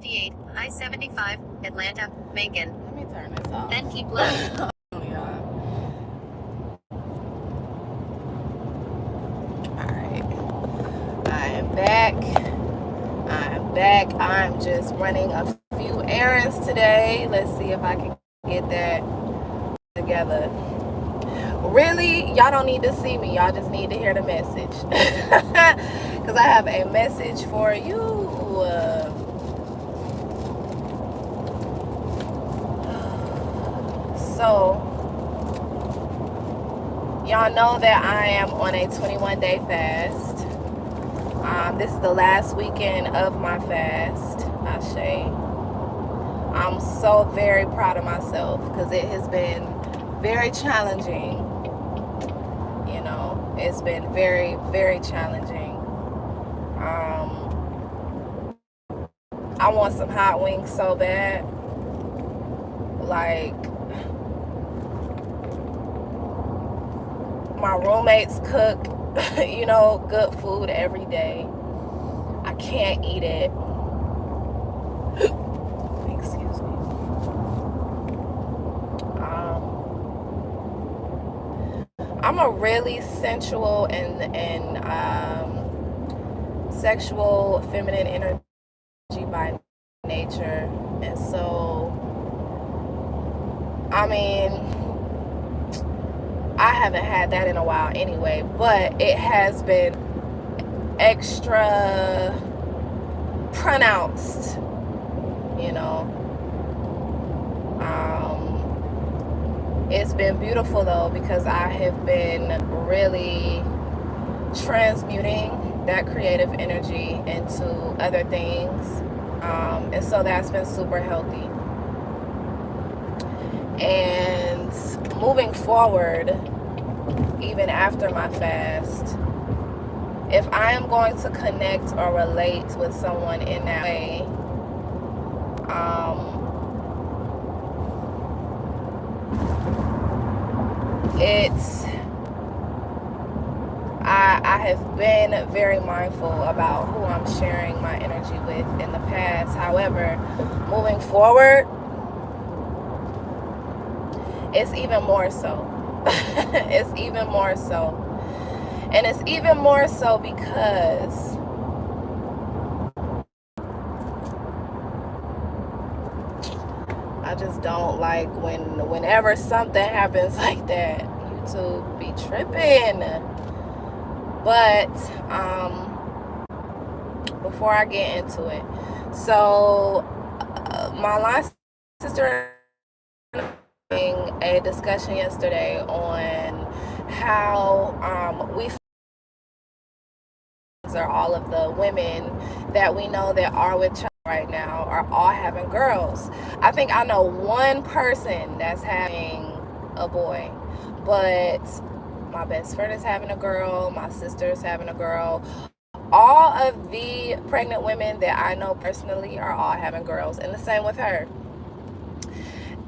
58, I-75, Atlanta, Macon. Let me turn this off. Then keep left. Alright. I am back. I'm just running a few errands today. Let's see if I can get that together. Really, y'all don't need to see me. Y'all just need to hear the message. Because I have a message for you. So, y'all know that I am on a 21-day fast. This is the last weekend of my fast. Ashe. I'm so very proud of myself because it has been very challenging. You know, it's been very, very challenging. I want some hot wings so bad. Like, my roommates cook, you know, good food every day. I can't eat it. Excuse me. I'm a really sensual and sexual, feminine energy by nature, and so, I mean, I haven't had that in a while anyway, but it has been extra pronounced, you know. It's been beautiful though, because I have been really transmuting that creative energy into other things, and so that's been super healthy. And moving forward, even after my fast, if I am going to connect or relate with someone in that way, I have been very mindful about who I'm sharing my energy with in the past. However, moving forward, it's even more so. It's even more so. And it's even more so because I just don't like whenever something happens like that, YouTube be tripping. But before I get into it, so my last sister having a discussion yesterday on how we are all of the women that we know that are with child right now are all having girls. I think I know one person that's having a boy, but my best friend is having a girl, my sister is having a girl. All of the pregnant women that I know personally are all having girls, and the same with her.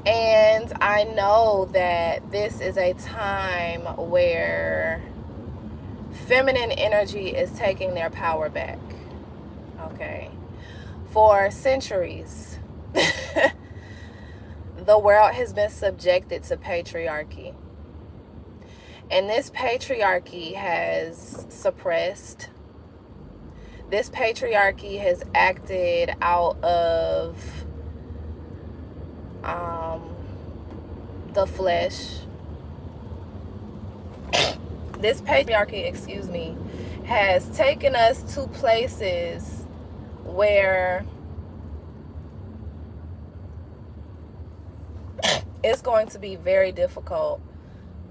And I know that this is a time where feminine energy is taking their power back. Okay. For centuries, the world has been subjected to patriarchy. And this patriarchy has suppressed. This patriarchy has acted out of the flesh. This patriarchy, excuse me, has taken us to places where it's going to be very difficult,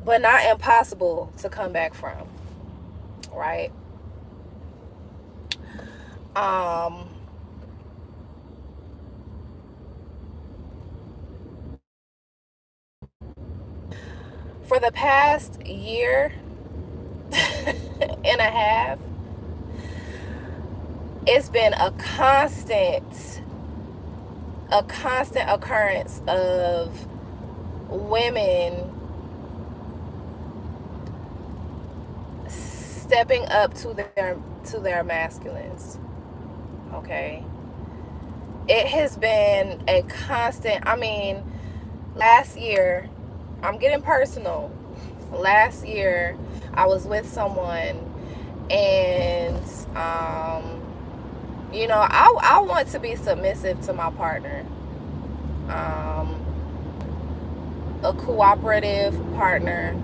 but not impossible, to come back from, right? For the past year and a half, it's been a constant occurrence of women stepping up to their masculines. Okay, it has been a constant. I mean, last year, I'm getting personal. Last year, I was with someone, and you know, I want to be submissive to my partner, a cooperative partner.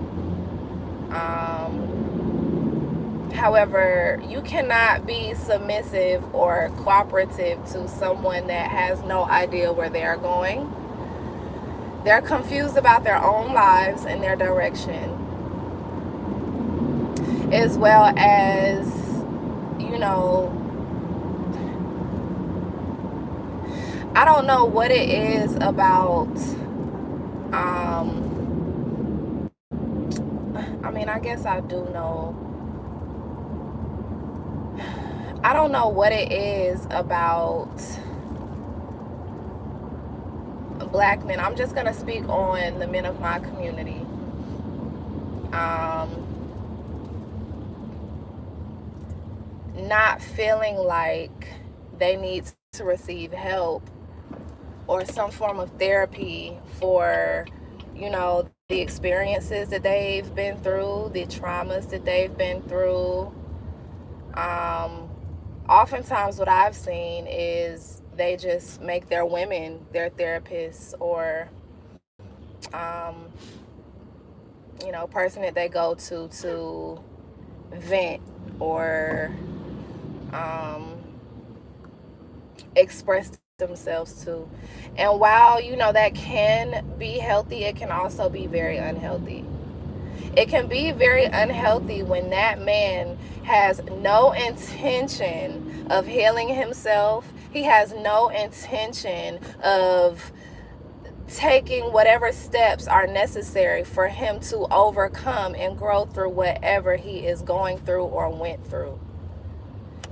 However, you cannot be submissive or cooperative to someone that has no idea where they are going. They're confused about their own lives and their direction, as well as, you know, I don't know what it is about, I mean, I guess I do know. I don't know what it is about black men. I'm just gonna speak on the men of my community. Not feeling like they need to receive help or some form of therapy for, you know, the experiences that they've been through, the traumas that they've been through. Oftentimes what I've seen is they just make their women their therapists, or you know, person that they go to vent or express themselves to. And while, you know, that can be healthy, it can also be very unhealthy. It can be very unhealthy when that man has no intention of healing himself. He has no intention of taking whatever steps are necessary for him to overcome and grow through whatever he is going through or went through.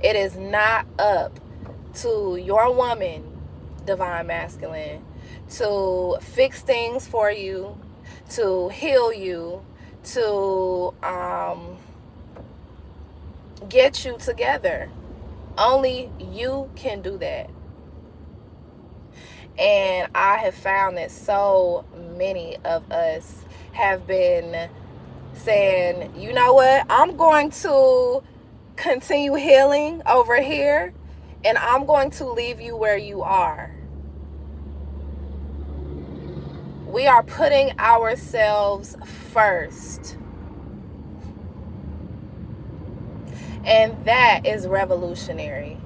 It is not up to your woman, divine masculine, to fix things for you, to heal you, to get you together. Only you can do that. And I have found that so many of us have been saying, you know what, I'm going to continue healing over here, and I'm going to leave you where you are. We are putting ourselves first. And that is revolutionary.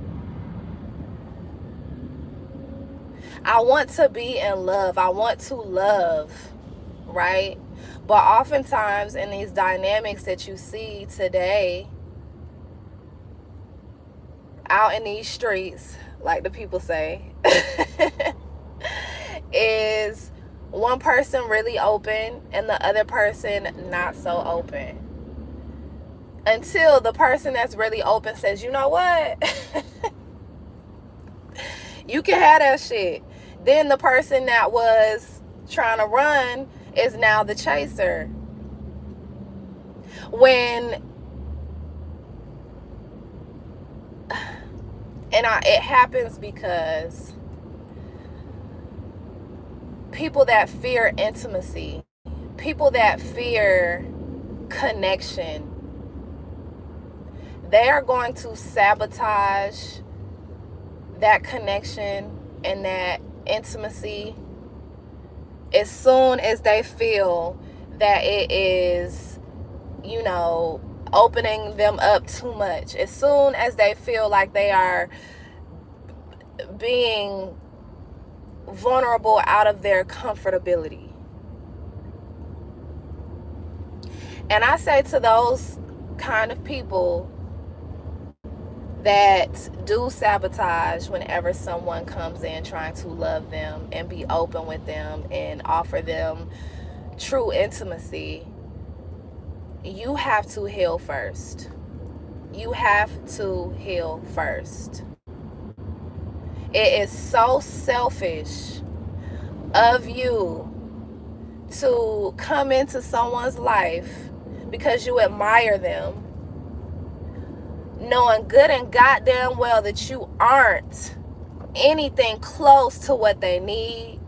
I want to be in love. I want to love, right? But oftentimes in these dynamics that you see today, out in these streets, like the people say, is one person really open and the other person not so open. Until the person that's really open says, you know what? You can have that shit. Then the person that was trying to run is now the chaser. It happens because people that fear intimacy, people that fear connection, they are going to sabotage that connection and that intimacy as soon as they feel that it is, you know, opening them up too much. As soon as they feel like they are being vulnerable out of their comfortability. And I say to those kind of people that do sabotage whenever someone comes in trying to love them and be open with them and offer them true intimacy, you have to heal first. You have to heal first. It is so selfish of you to come into someone's life because you admire them, knowing good and goddamn well that you aren't anything close to what they need.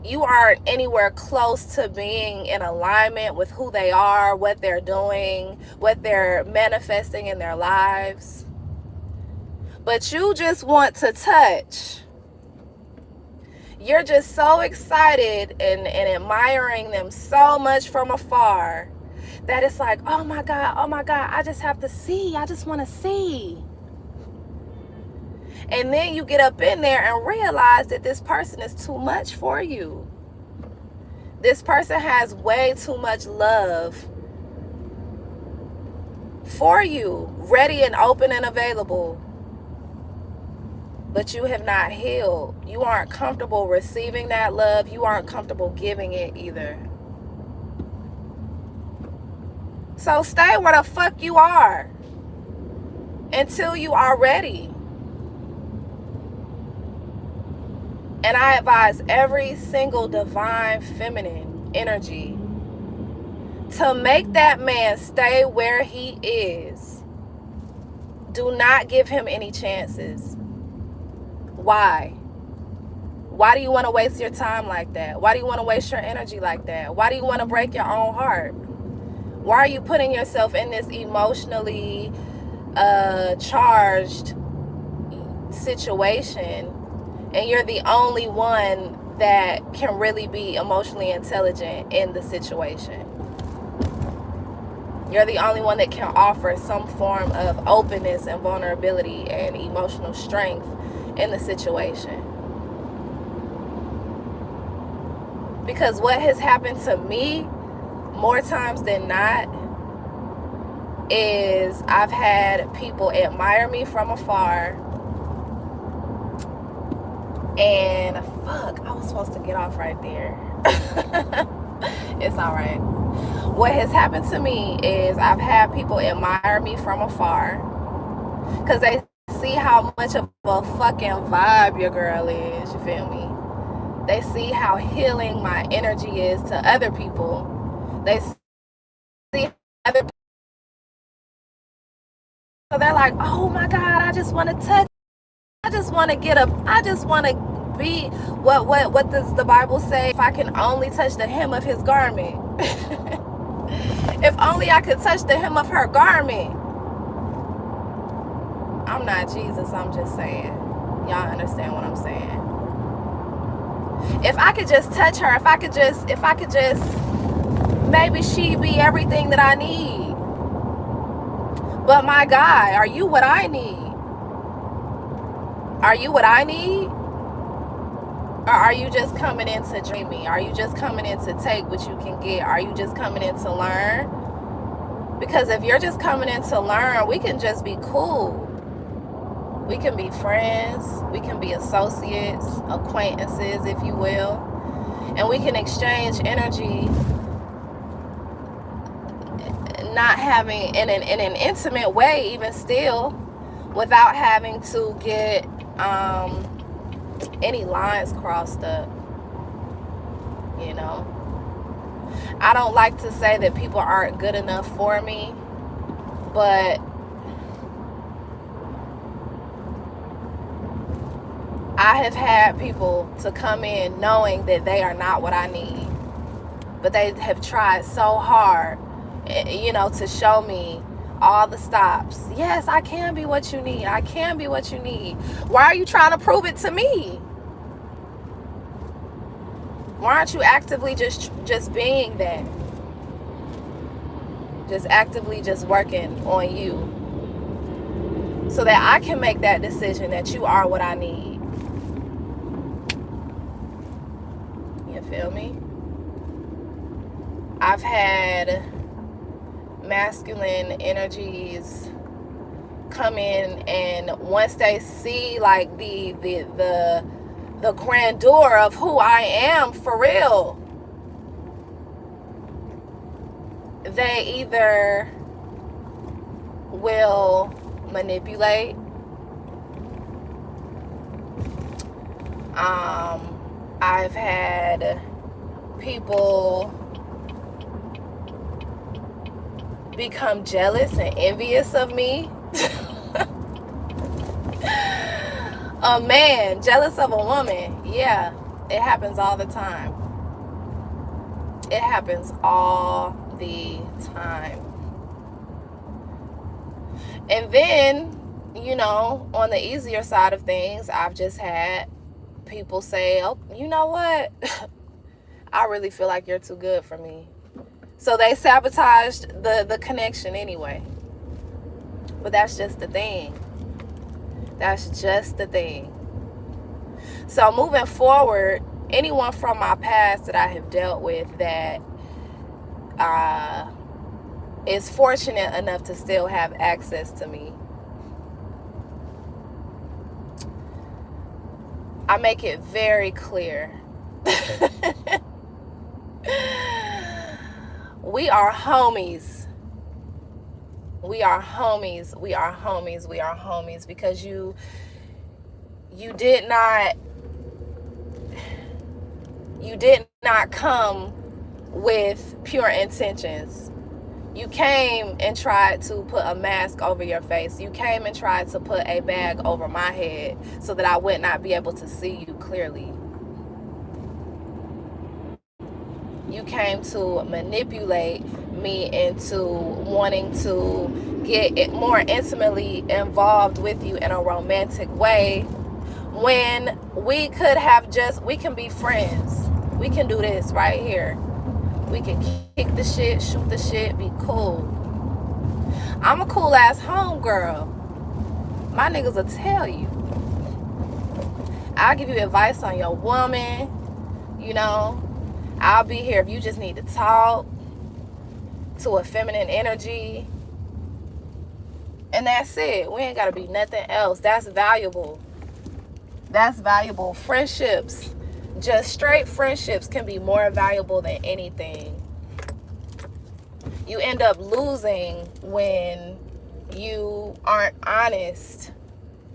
You aren't anywhere close to being in alignment with who they are, what they're doing, what they're manifesting in their lives. But you just want to touch. You're just so excited and admiring them so much from afar that it's like, oh my God, I just have to see. I just want to see. And then you get up in there and realize that this person is too much for you. This person has way too much love for you, ready and open and available. But you have not healed. You aren't comfortable receiving that love. You aren't comfortable giving it either. So stay where the fuck you are until you are ready. And I advise every single divine feminine energy to make that man stay where he is. Do not give him any chances. Why? Why do you want to waste your time like that? Why do you want to waste your energy like that? Why do you want to break your own heart? Why are you putting yourself in this emotionally charged situation, and you're the only one that can really be emotionally intelligent in the situation? You're the only one that can offer some form of openness and vulnerability and emotional strength in the situation. Because what has happened to me more times than not is I've had people admire me from afar, and fuck, I was supposed to get off right there. It's all right. What has happened to me is I've had people admire me from afar because they see how much of a fucking vibe your girl is, you feel me? They see how healing my energy is to other people. They see other people. So they're like, oh my God, I just want to touch. I just want to get up. I just want to be, what does the Bible say? If I can only touch the hem of his garment. If only I could touch the hem of her garment. I'm not Jesus, I'm just saying. Y'all understand what I'm saying? If I could just touch her, if I could just, maybe she'd be everything that I need. But my God, are you what I need? Are you what I need? Or are you just coming in to dream me? Are you just coming in to take what you can get? Are you just coming in to learn? Because if you're just coming in to learn, we can just be cool. We can be friends. We can be associates, acquaintances, if you will. And we can exchange energy, not having, in an intimate way, even still, without having to get any lines crossed up, you know. I don't like to say that people aren't good enough for me, but I have had people to come in knowing that they are not what I need, but they have tried so hard, you know, to show me all the stops. Yes, I can be what you need. I can be what you need. Why are you trying to prove it to me? Why aren't you actively just being that? Just actively just working on you so that I can make that decision that you are what I need. You feel me? I've had masculine energies come in, and once they see like the grandeur of who I am for real, they either will manipulate, I've had people become jealous and envious of me. A man jealous of a woman, yeah, it happens all the time. It happens all the time. And then, you know, on the easier side of things, I've just had people say, oh, you know what? I really feel like you're too good for me. So they sabotaged the connection anyway. But that's just the thing. That's just the thing. So moving forward, anyone from my past that I have dealt with that is fortunate enough to still have access to me, I make it very clear. We are homies. We are homies. We are homies. We are homies because you did not come with pure intentions. You came and tried to put a mask over your face. You came and tried to put a bag over my head so that I would not be able to see you clearly. You came to manipulate me into wanting to get more intimately involved with you in a romantic way when we can be friends. We can do this right here. We can kick the shit, shoot the shit, be cool. I'm a cool ass homegirl. My niggas will tell you. I'll give you advice on your woman. You know, I'll be here if you just need to talk to a feminine energy. And that's it. We ain't got to be nothing else. That's valuable. That's valuable. Friendships, just straight friendships, can be more valuable than anything. You end up losing when you aren't honest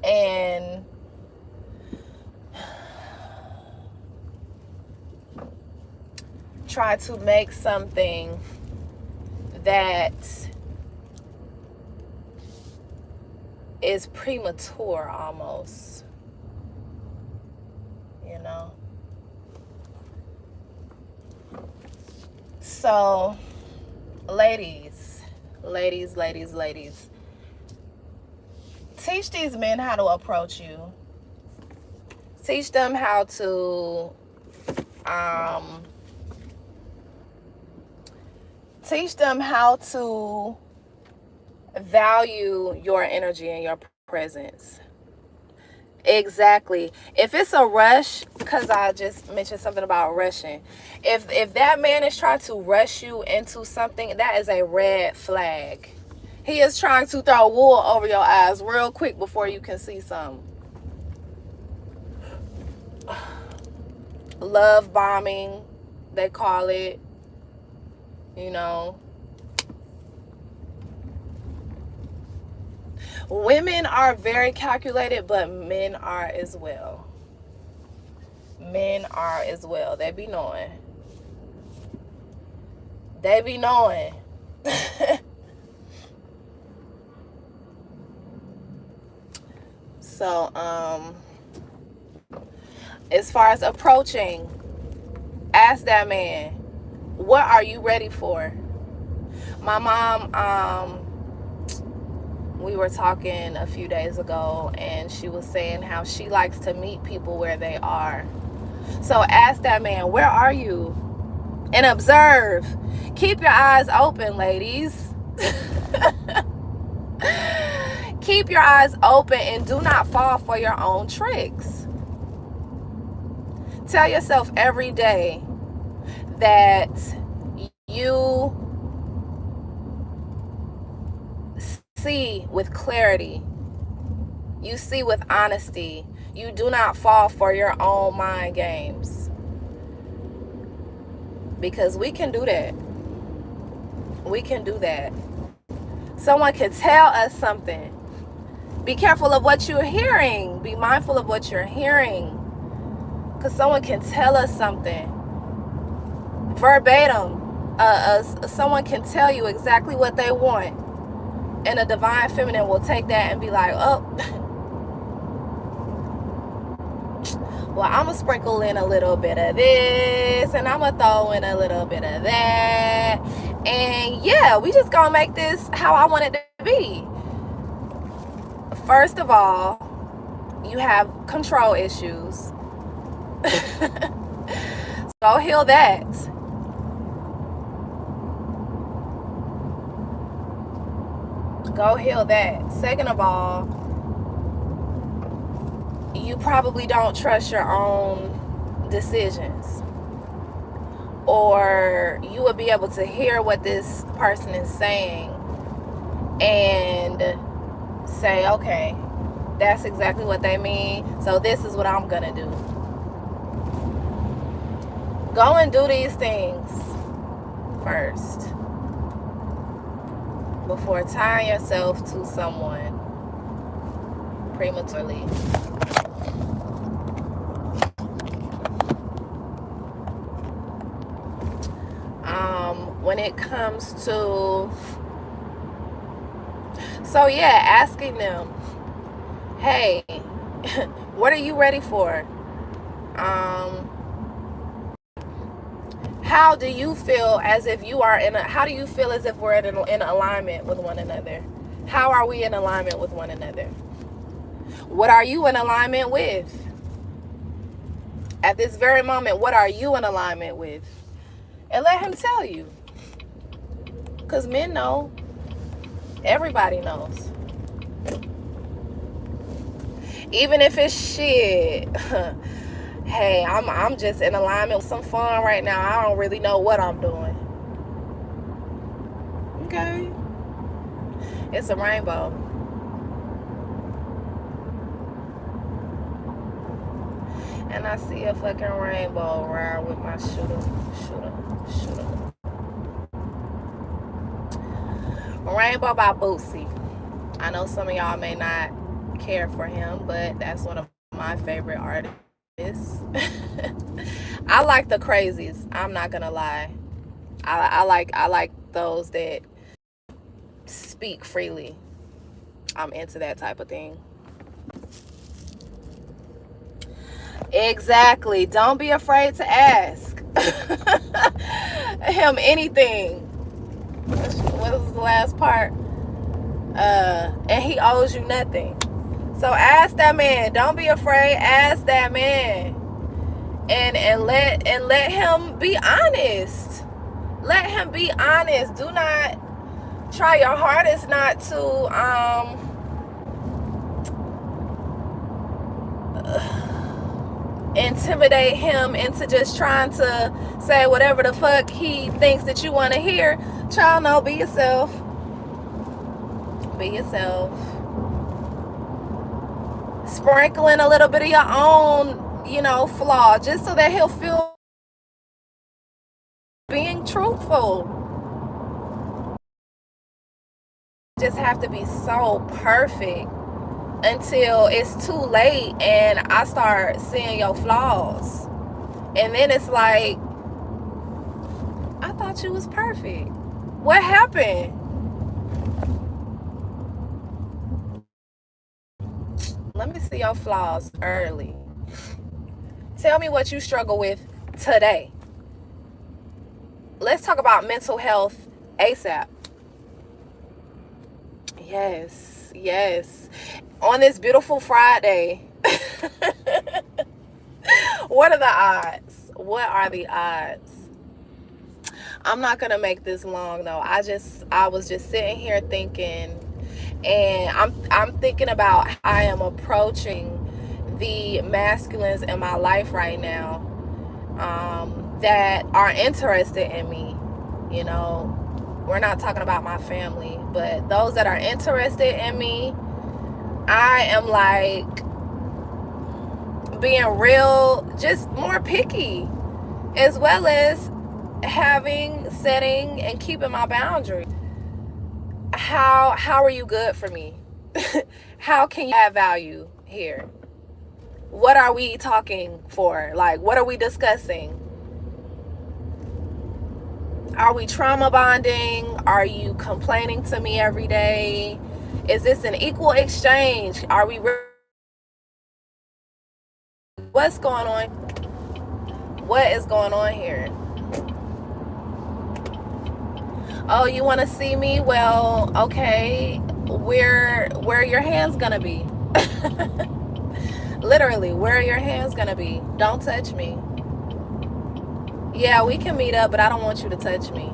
and try to make something that is premature almost, you know. So ladies, teach these men how to approach you. Teach them how to value your energy and your presence. Exactly. If it's a rush, because I just mentioned something about rushing. If that man is trying to rush you into something, that is a red flag. He is trying to throw wool over your eyes real quick before you can see something. Love bombing, they call it. You know. Women are very calculated, but men are as well. Men are as well. They be knowing. They be knowing. So, as far as approaching, ask that man, what are you ready for? My mom, we were talking a few days ago, and she was saying how she likes to meet people where they are. So ask that man, where are you? And observe. Keep your eyes open, ladies. Keep your eyes open and do not fall for your own tricks. Tell yourself every day that you see with clarity. You see with honesty. You do not fall for your own mind games. Because we can do that. We can do that. Someone can tell us something. Be careful of what you're hearing. Be mindful of what you're hearing. Because someone can tell us something. Verbatim. Someone can tell you exactly what they want. And a divine feminine will take that and be like, oh, well, I'm going to sprinkle in a little bit of this, and I'm going to throw in a little bit of that. And yeah, we just going to make this how I want it to be. First of all, you have control issues. Go heal that. Go heal that. Second of all, you probably don't trust your own decisions. Or you will be able to hear what this person is saying and say, okay, that's exactly what they mean, so this is what I'm gonna do. Go and do these things first before tying yourself to someone prematurely. When it comes to, so yeah, asking them, hey, what are you ready for? How do you feel as if you are how do you feel as if we're in alignment with one another? How are we in alignment with one another? What are you in alignment with? At this very moment, what are you in alignment with? And let him tell you. Because men know. Everybody knows. Even if it's shit. Hey, I'm just in alignment with some fun right now. I don't really know what I'm doing. Okay. It's a rainbow. And I see a fucking rainbow around with my shooter. Rainbow by Boosie. I know some of y'all may not care for him, but that's one of my favorite artists. I like the crazies. I'm not gonna lie. I like those that speak freely. I'm into that type of thing. Exactly. Don't be afraid to ask him anything. What was the last part? And he owes you nothing. So ask that man. Don't be afraid. Ask that man. And let him be honest. Let him be honest. Do not try your hardest not to intimidate him into just trying to say whatever the fuck he thinks that you want to hear. Child, no, be yourself. Be yourself. Sprinkle in a little bit of your own, flaw, just so that he'll feel being truthful. Just have to be so perfect until it's too late and I start seeing your flaws. And then it's like, I thought you was perfect. What happened? Let me see your flaws early. Tell me what you struggle with today. Let's talk about mental health ASAP. Yes. On this beautiful Friday. What are the odds? What are the odds? I'm not gonna make this long though. I was just sitting here thinking, and I'm thinking about how I am approaching the masculines in my life right now, that are interested in me. We're not talking about my family, but those that are interested in me, I am like being real, just more picky, as well as setting and keeping my boundaries. How are you good for me? How can you add value here? What are we talking for? Like, what are we discussing? Are we trauma bonding? Are you complaining to me every day? Is this an equal exchange? Are we What's going on? What is going on here? Oh, you want to see me? Well, okay. Where are your hands gonna be? Literally, where are your hands gonna be? Don't touch me. Yeah, we can meet up, but I don't want you to touch me.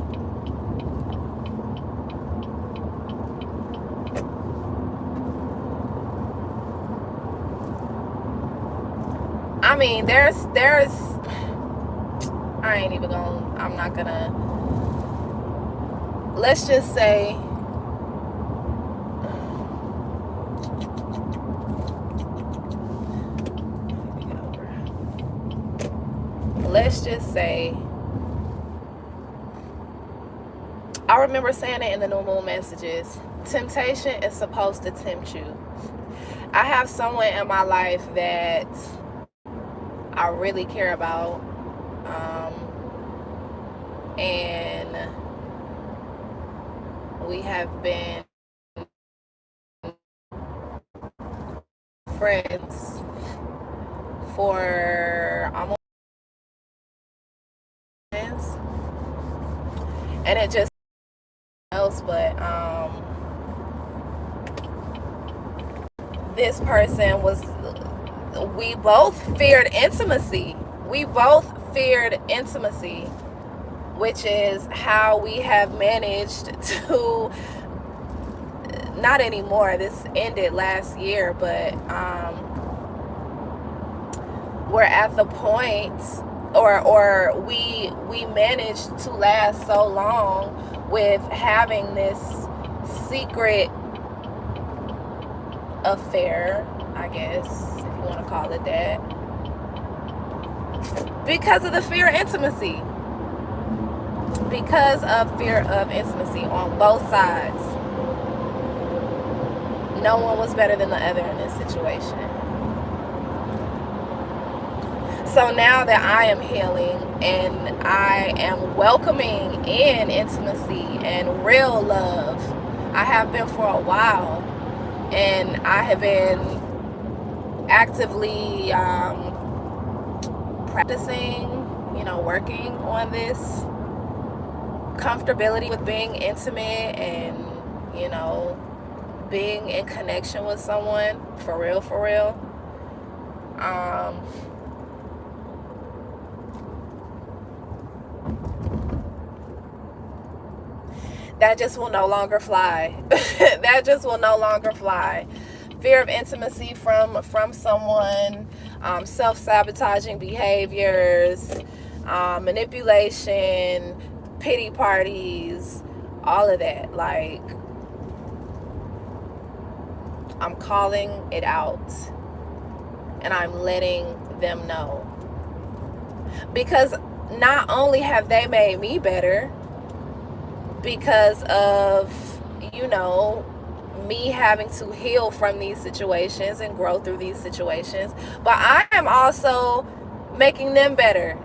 I mean, I ain't even gonna, I'm not gonna, let's just say, I remember saying it in the new moon messages. Temptation is supposed to tempt you. I have someone in my life that I really care about, and we have been friends for almost years, and it just else, but this person was, we both feared intimacy. Which is how we have managed to, not anymore, this ended last year, but we're at the point, or we managed to last so long with having this secret affair, I guess, if you want to call it that, because of the fear of intimacy. Because of fear of intimacy on both sides. No one was better than the other in this situation. So now that I am healing and I am welcoming in intimacy and real love, I have been for a while, and I have been actively practicing, working on this comfortability with being intimate and, being in connection with someone for real. That just will no longer fly. That just will no longer fly. Fear of intimacy from someone, self-sabotaging behaviors, manipulation, pity parties, all of that. Like, I'm calling it out, and I'm letting them know, because not only have they made me better because of me having to heal from these situations and grow through these situations, but I am also making them better.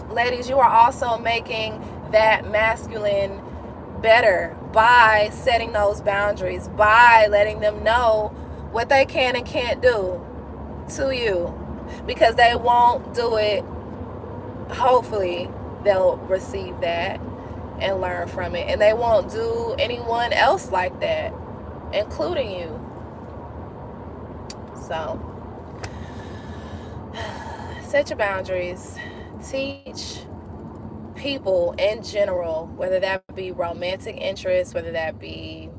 Ladies, you are also making that masculine better by setting those boundaries, by letting them know what they can and can't do to you, because they won't do it. Hopefully they'll receive that and learn from it, and they won't do anyone else like that, including you. So set your boundaries. Teach people in general, whether that be romantic interests, whether that be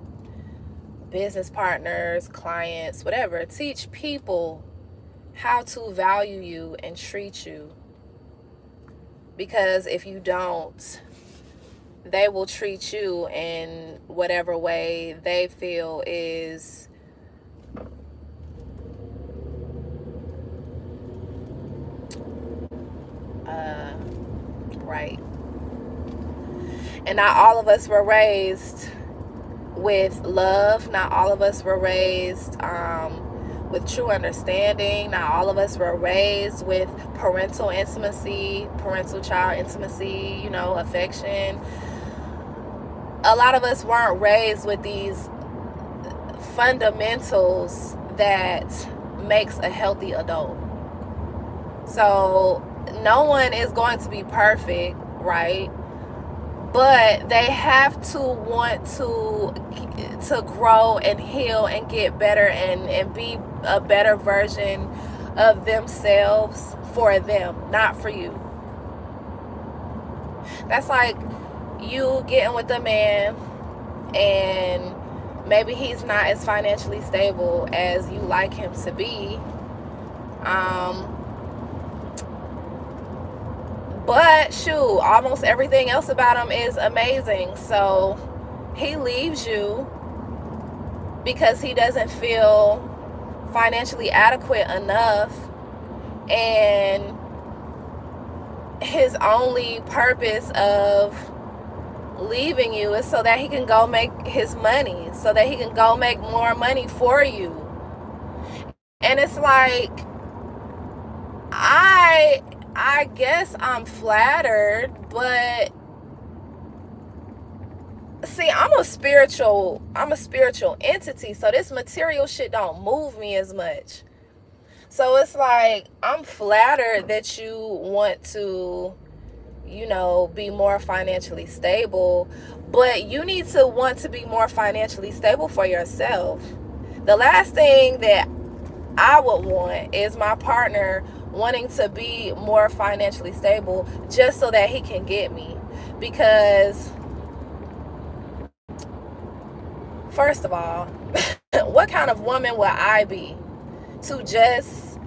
business partners, clients, whatever. Teach people how to value you and treat you, because if you don't, they will treat you in whatever way they feel is right. And not all of us were raised with love. Not all of us were raised with true understanding. Not all of us were raised with parental intimacy, parental child intimacy, affection. A lot of us weren't raised with these fundamentals that makes a healthy adult. So no one is going to be perfect, right? But they have to want to grow and heal and get better and be a better version of themselves for them, not for you. That's like you getting with a man and maybe he's not as financially stable as you like him to be. But shoot, almost everything else about him is amazing. So he leaves you because he doesn't feel financially adequate enough, and his only purpose of leaving you is so that he can go make his money, so that he can go make more money for you. And it's like, I guess I'm flattered, but see, I'm a spiritual entity, so this material shit don't move me as much. So it's like, I'm flattered that you want to, be more financially stable, but you need to want to be more financially stable for yourself. The last thing that I would want is my partner wanting to be more financially stable just so that he can get me. Because first of all, what kind of woman would I be to just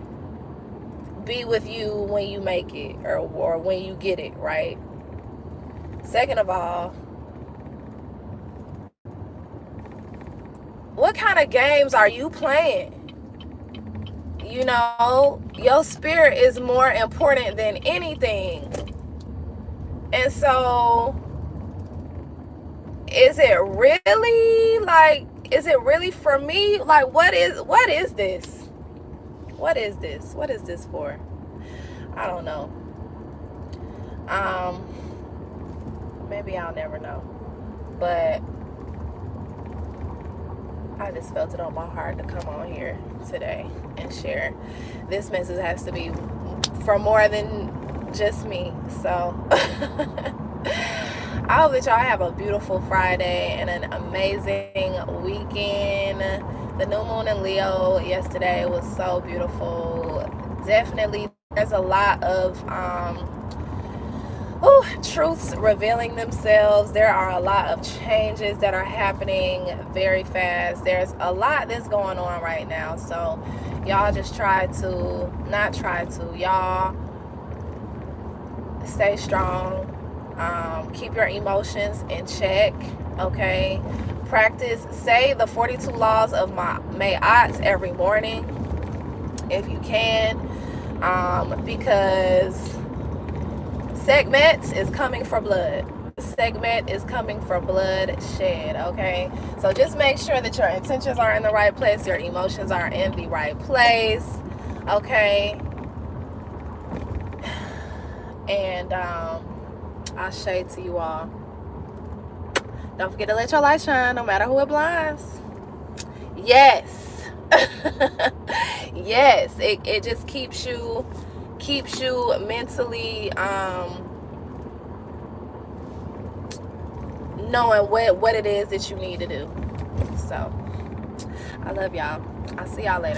be with you when you make it or when you get it, right? Second of all, what kind of games are you playing? Your spirit is more important than anything. And so, is it really for me? Like, what is this? What is this? What is this for? I don't know. Maybe I'll never know. But I just felt it on my heart to come on here today and share. This message has to be for more than just me. So I hope that y'all have a beautiful Friday and an amazing weekend. The new moon in Leo yesterday was so beautiful. Definitely, there's a lot of truths revealing themselves. There are a lot of changes that are happening very fast. There's a lot that's going on right now. So y'all just y'all stay strong. Keep your emotions in check, okay? Say the 42 laws of Ma'at every morning if you can, because Sekhmet is coming for blood. Sekhmet is coming for bloodshed, okay? So just make sure that your intentions are in the right place, your emotions are in the right place, okay? And I shade to you all. Don't forget to let your light shine, no matter who it blinds. Yes. Yes, it just keeps you mentally knowing what it is that you need to do. So I love y'all. I'll see y'all later.